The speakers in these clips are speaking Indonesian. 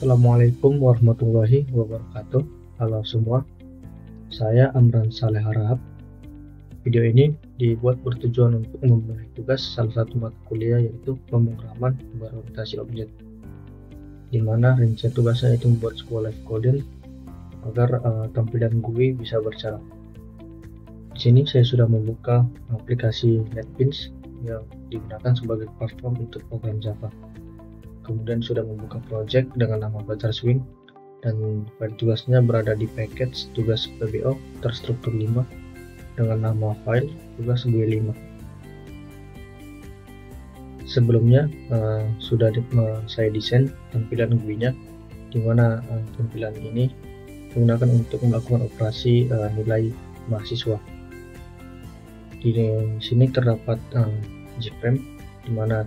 Assalamualaikum warahmatullahi wabarakatuh. Halo semua, saya Amran Saleh Harahap. Video ini dibuat bertujuan untuk memenuhi tugas salah satu mata kuliah, yaitu pemrograman berorientasi objek, di mana rincian tugasnya itu membuat sebuah live coding agar tampilan GUI bisa berjalan. Di sini saya sudah membuka aplikasi NetBeans yang digunakan sebagai platform untuk program Java. Kemudian sudah membuka project dengan nama Butterswing, dan file tugasnya berada di package tugas PBO terstruktur 5 dengan nama file tugas GUI 5. Sebelumnya sudah saya desain tampilan GUI-nya, di mana tampilan ini digunakan untuk melakukan operasi nilai mahasiswa. Di sini terdapat Gframe, di mana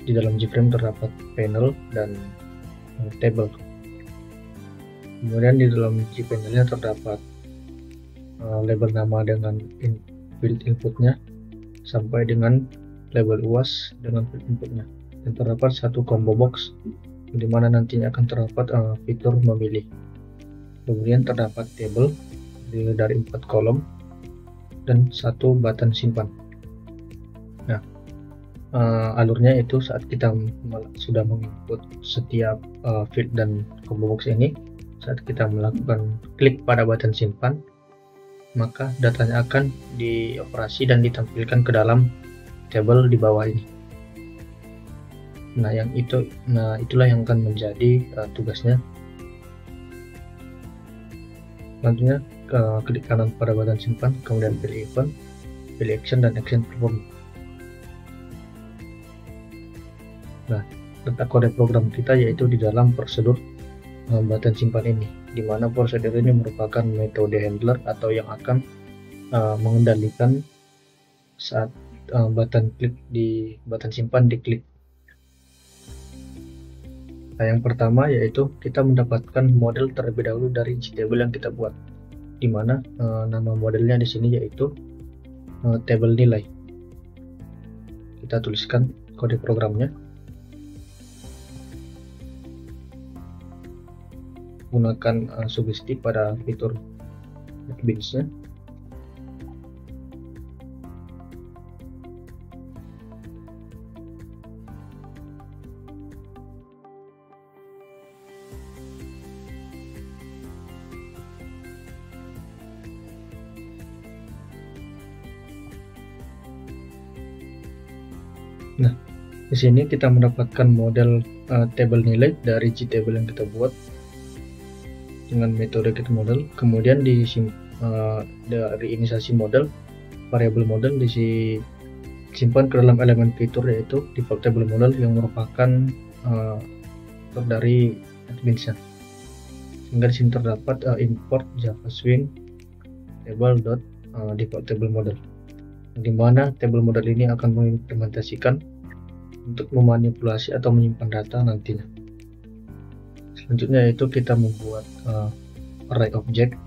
di dalam Gframe terdapat panel dan table. Kemudian di dalam Gpanelnya terdapat label nama dengan field inputnya sampai dengan label UAS dengan field inputnya, dan terdapat satu combo box di mana nantinya akan terdapat fitur memilih. Kemudian terdapat table dari 4 kolom dan satu button simpan. Nah, alurnya itu saat kita sudah menginput setiap field dan combo box ini, saat kita melakukan klik pada button simpan, maka datanya akan dioperasi dan ditampilkan ke dalam table di bawah ini. Itulah yang akan menjadi tugasnya. Selanjutnya klik kanan pada button simpan, kemudian pilih event, pilih action dan action perform. Nah, letak kode program kita yaitu di dalam prosedur button simpan ini, di mana prosedur ini merupakan metode handler atau yang akan mengendalikan saat button simpan diklik. Nah, yang pertama yaitu kita mendapatkan model terlebih dahulu dari GTable yang kita buat, di mana nama modelnya di sini yaitu table nilai. Kita tuliskan kode programnya. Gunakan sugesti pada fitur NetBeans-nya. Nah, di sini kita mendapatkan model table nilai dari GTable yang kita buat dengan metode getModel. Kemudian dari inisiasi model, variabel model disimpan ke dalam elemen fitur yaitu default table model yang merupakan dari NetBeans-nya. Sehingga di sini terdapat import JavaSwing table.default table model, di mana table model ini akan mengimplementasikan untuk memanipulasi atau menyimpan data nantinya. Selanjutnya yaitu kita membuat array object.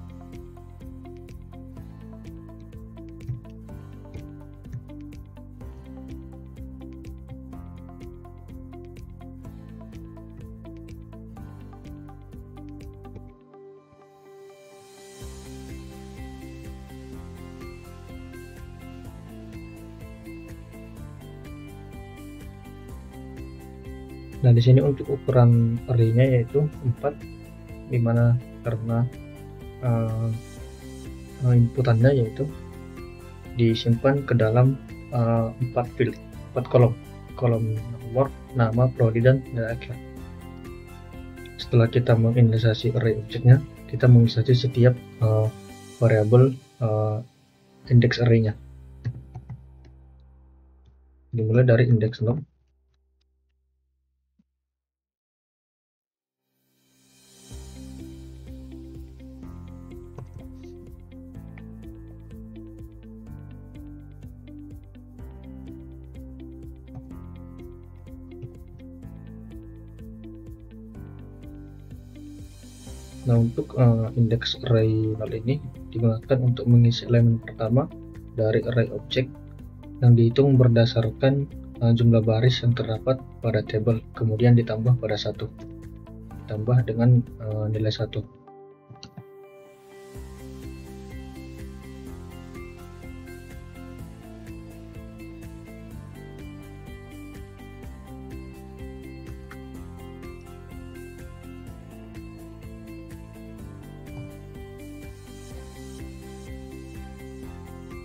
Nah, di sini untuk ukuran array-nya yaitu 4, dimana karena inputannya yaitu disimpan ke dalam 4 field, 4 kolom nomor, nama, prodi, dan akhir. Setelah kita menginisiasi array objeknya, kita menginisiasi setiap variabel indeks array-nya, dimulai dari indeks 0. Nah, untuk indeks array 0 ini digunakan untuk mengisi elemen pertama dari array object yang dihitung berdasarkan jumlah baris yang terdapat pada table, kemudian ditambah pada 1. ditambah dengan nilai 1.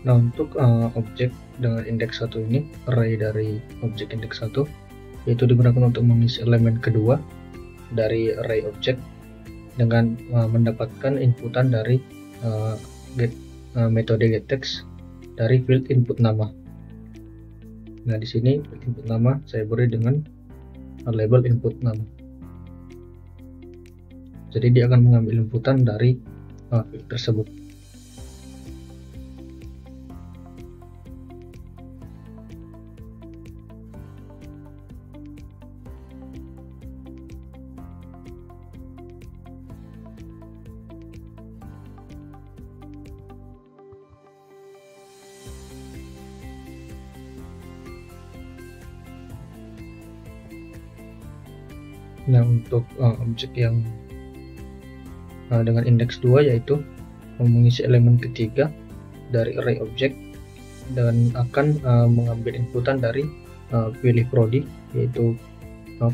Nah, untuk objek dengan indeks 1 ini, array dari objek indeks 1, yaitu digunakan untuk mengisi elemen kedua dari array objek dengan mendapatkan inputan dari metode getText dari field input nama. Nah, di sini field input nama saya beri dengan label input nama. Jadi dia akan mengambil inputan dari field tersebut. Nah, untuk objek yang dengan indeks 2 yaitu mengisi elemen ketiga dari array objek dan akan mengambil inputan dari pilih prodi yaitu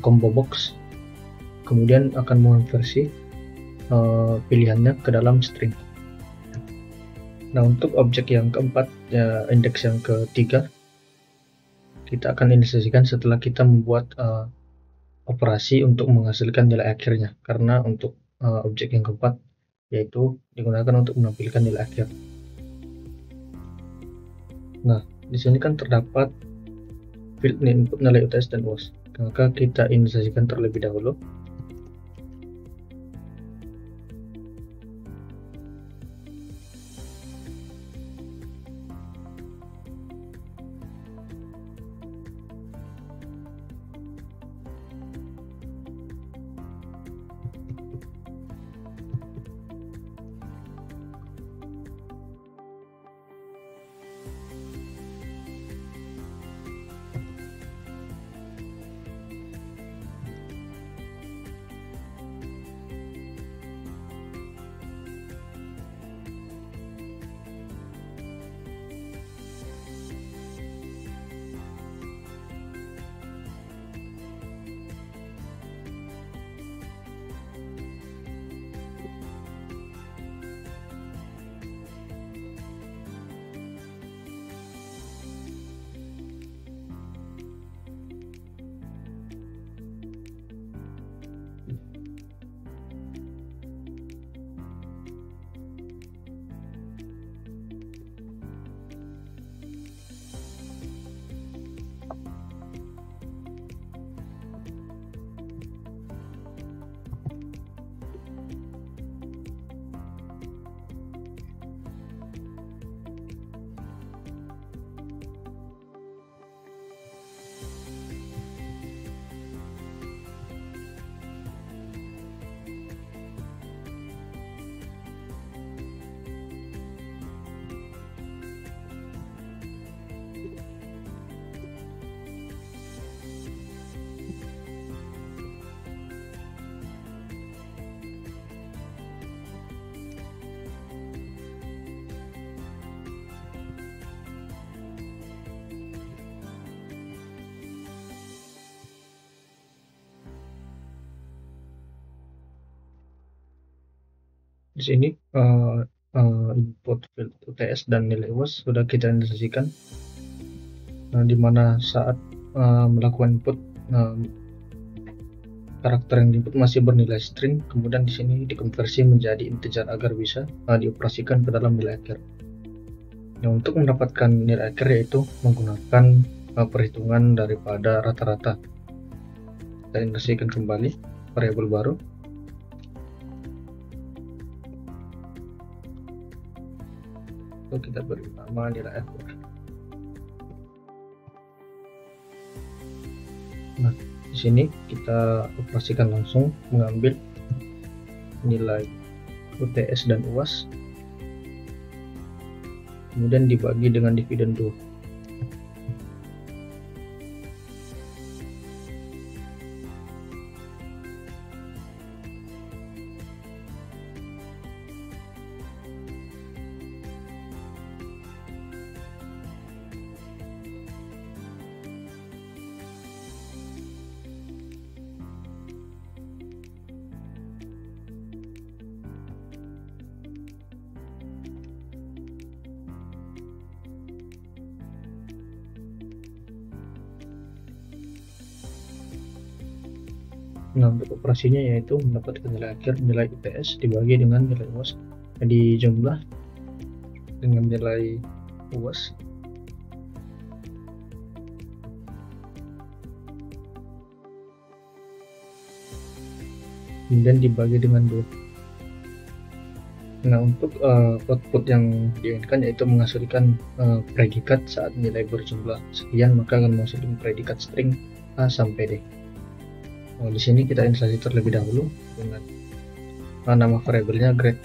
combo box, kemudian akan mengonversi pilihannya ke dalam string. Nah, untuk objek yang keempat, indeks yang ketiga, kita akan indeksasikan setelah kita membuat operasi untuk menghasilkan nilai akhirnya, karena untuk objek yang keempat yaitu digunakan untuk menampilkan nilai akhir. Nah, di sini kan terdapat field input nilai UTS dan UAS, maka kita indeksasikan terlebih dahulu. Di sini input field UTS dan nilai UAS sudah kita indeksasikan, di mana saat melakukan input karakter yang diinput masih bernilai string, kemudian di sini dikonversi menjadi integer agar bisa dioperasikan ke dalam nilai akhir. Nah, untuk mendapatkan nilai akhir yaitu menggunakan perhitungan daripada rata-rata. Kita indeksasikan kembali variabel baru. Kita beri nama nilai akhir. Nah, di sini kita operasikan langsung mengambil nilai UTS dan UAS, kemudian dibagi dengan dividen 2. Nah, untuk operasinya yaitu mendapatkan nilai akhir nilai IPS dibagi dengan nilai UAS, dijumlah dengan nilai UAS kemudian dibagi dengan 2. Nah, untuk output yang diinginkan yaitu menghasilkan predikat saat nilai berjumlah sekian, maka akan menghasilkan predikat string A sampai D. Di sini kita inisialisasi terlebih dahulu dengan nama variabelnya grade.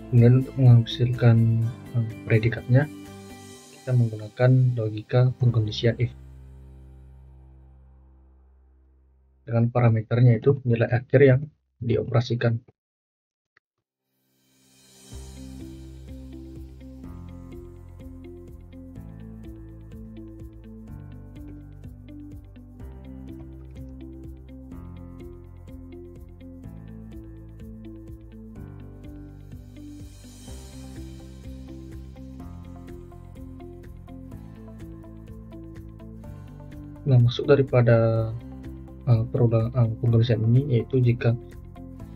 Kemudian untuk menghasilkan predikatnya, kita menggunakan logika pengkondisian if dengan parameternya itu nilai akhir yang dioperasikan. Nah, maksud daripada pengkondisian ini yaitu jika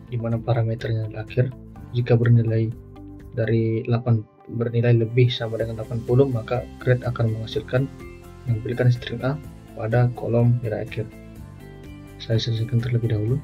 dimana parameternya akhir, jika bernilai dari 8 bernilai lebih sama dengan 80, maka grade akan menampilkan string A pada kolom nilai akhir. Saya selesaikan terlebih dahulu.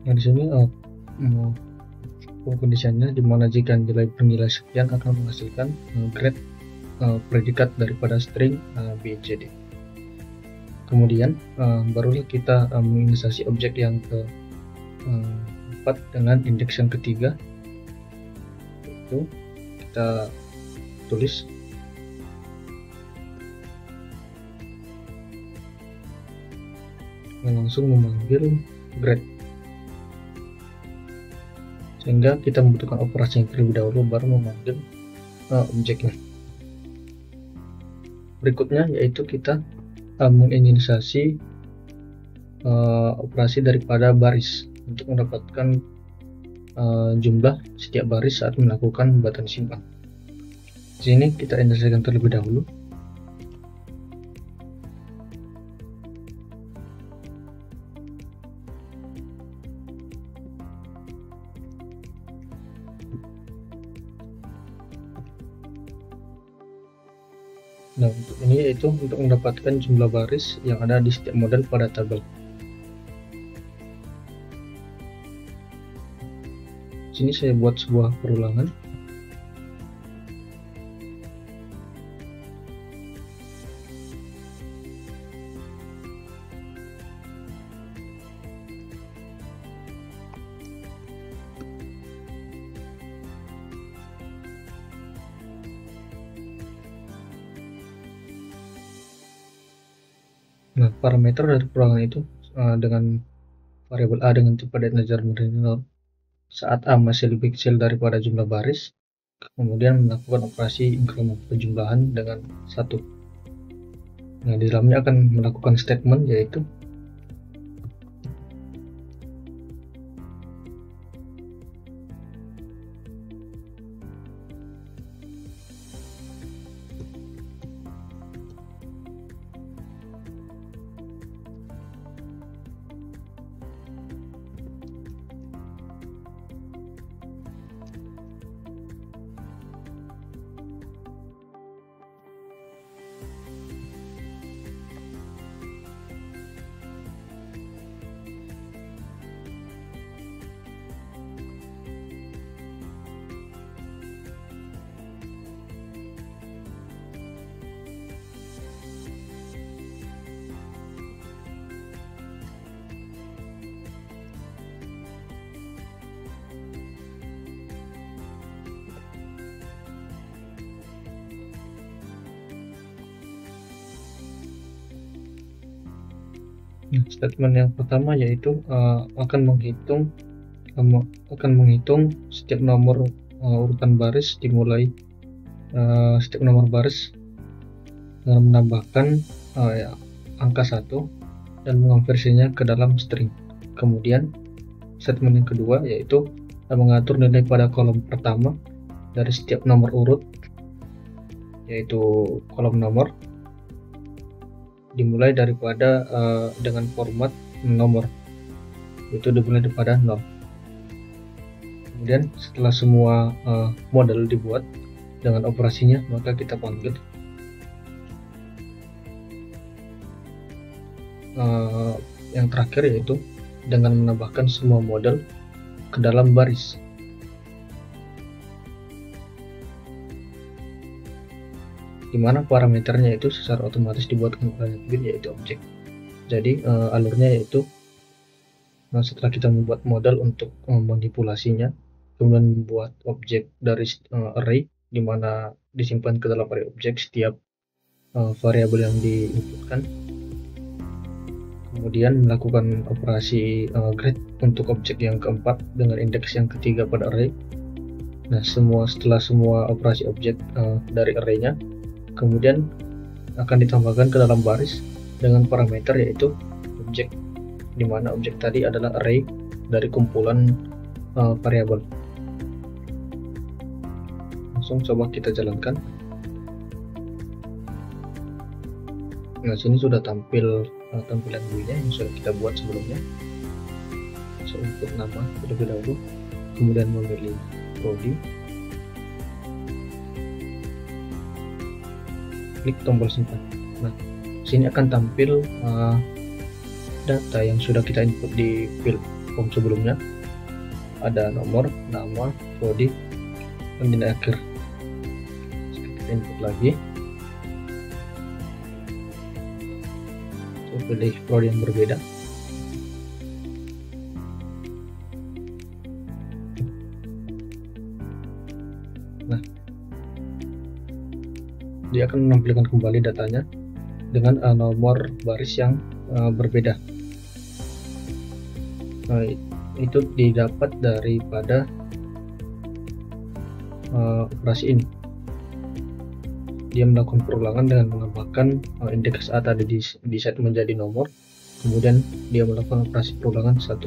Nah, di sini pengkondisiannya dimana jika nilai bernilai sekian akan menghasilkan grade predikat daripada string B, C, D. Kemudian barulah kita menginisialisasi objek yang keempat dengan indeks yang ketiga, itu kita tulis langsung memanggil grade, sehingga kita membutuhkan operasi yang terlebih dahulu baru memanggil objeknya. Berikutnya yaitu kita menginisialisasi operasi daripada baris untuk mendapatkan jumlah setiap baris saat melakukan button simpan. Di sini kita inisialisasikan terlebih dahulu. Nah, untuk ini yaitu untuk mendapatkan jumlah baris yang ada di setiap model pada tabel. sini saya buat sebuah perulangan. Nah, parameter dari perulangan itu dengan variabel A dengan tipe integer menjadi 0 saat A masih lebih kecil daripada jumlah baris, kemudian melakukan operasi increment penjumlahan dengan 1. Nah, di dalamnya akan melakukan statement yaitu statement yang pertama yaitu akan menghitung setiap nomor urutan baris dimulai setiap nomor baris dengan menambahkan angka 1 dan mengonversinya ke dalam string. Kemudian statement yang kedua yaitu mengatur nilai pada kolom pertama dari setiap nomor urut, yaitu kolom nomor dimulai daripada dengan format nomor, itu dimulai daripada 0. Kemudian setelah semua model dibuat dengan operasinya, maka kita panggil yang terakhir yaitu dengan menambahkan semua model ke dalam baris. Dimana parameternya itu secara otomatis dibuatkan oleh NetBeans yaitu objek. Jadi alurnya yaitu setelah kita membuat model untuk manipulasinya, kemudian membuat objek dari array dimana disimpan ke dalam array objek setiap variabel yang diinputkan, kemudian melakukan operasi grade untuk objek yang keempat dengan indeks yang ketiga pada array. Nah, setelah semua operasi objek dari arraynya kemudian akan ditambahkan ke dalam baris dengan parameter yaitu objek, di mana objek tadi adalah array dari kumpulan variabel. Langsung coba kita jalankan. Nah, sini sudah tampil tampilan GUI-nya yang sudah kita buat sebelumnya. Saya input nama terlebih dahulu, kemudian memilih prodi, klik tombol simpan. Nah, sini akan tampil data yang sudah kita input di field form sebelumnya. Ada nomor, nama, prodi, dan nilai akhir. Kita input lagi. Saya pilih prodi yang berbeda. Nah, dia akan menampilkan kembali datanya dengan nomor baris yang berbeda. Itu didapat daripada operasi ini. Dia melakukan perulangan dengan menambahkan indeks A tadi di set menjadi nomor, kemudian dia melakukan operasi perulangan 1.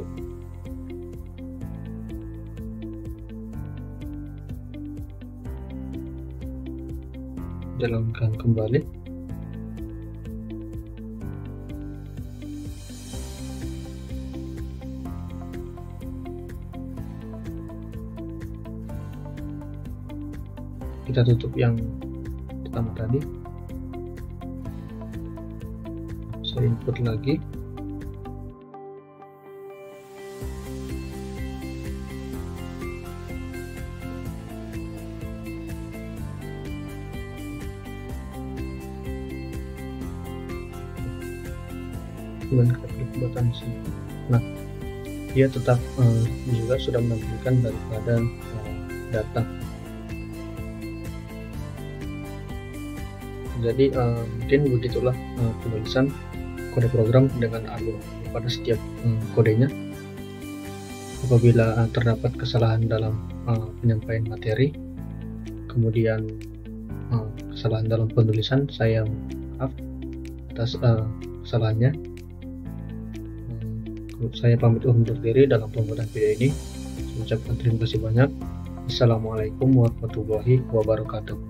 Jalankan kembali. Kita tutup yang pertama tadi. Saya input lagi. dengan klik button di sini. Nah, dia tetap juga sudah menampilkan daripada data. Jadi mungkin begitulah penulisan kode program dengan Arduino pada setiap kodenya. Apabila terdapat kesalahan dalam penyampaian materi, kemudian kesalahan dalam penulisan, saya maaf atas kesalahannya. Saya pamit undur diri dalam pembuatan video ini. Saya ucapkan terima kasih banyak. Assalamualaikum warahmatullahi wabarakatuh.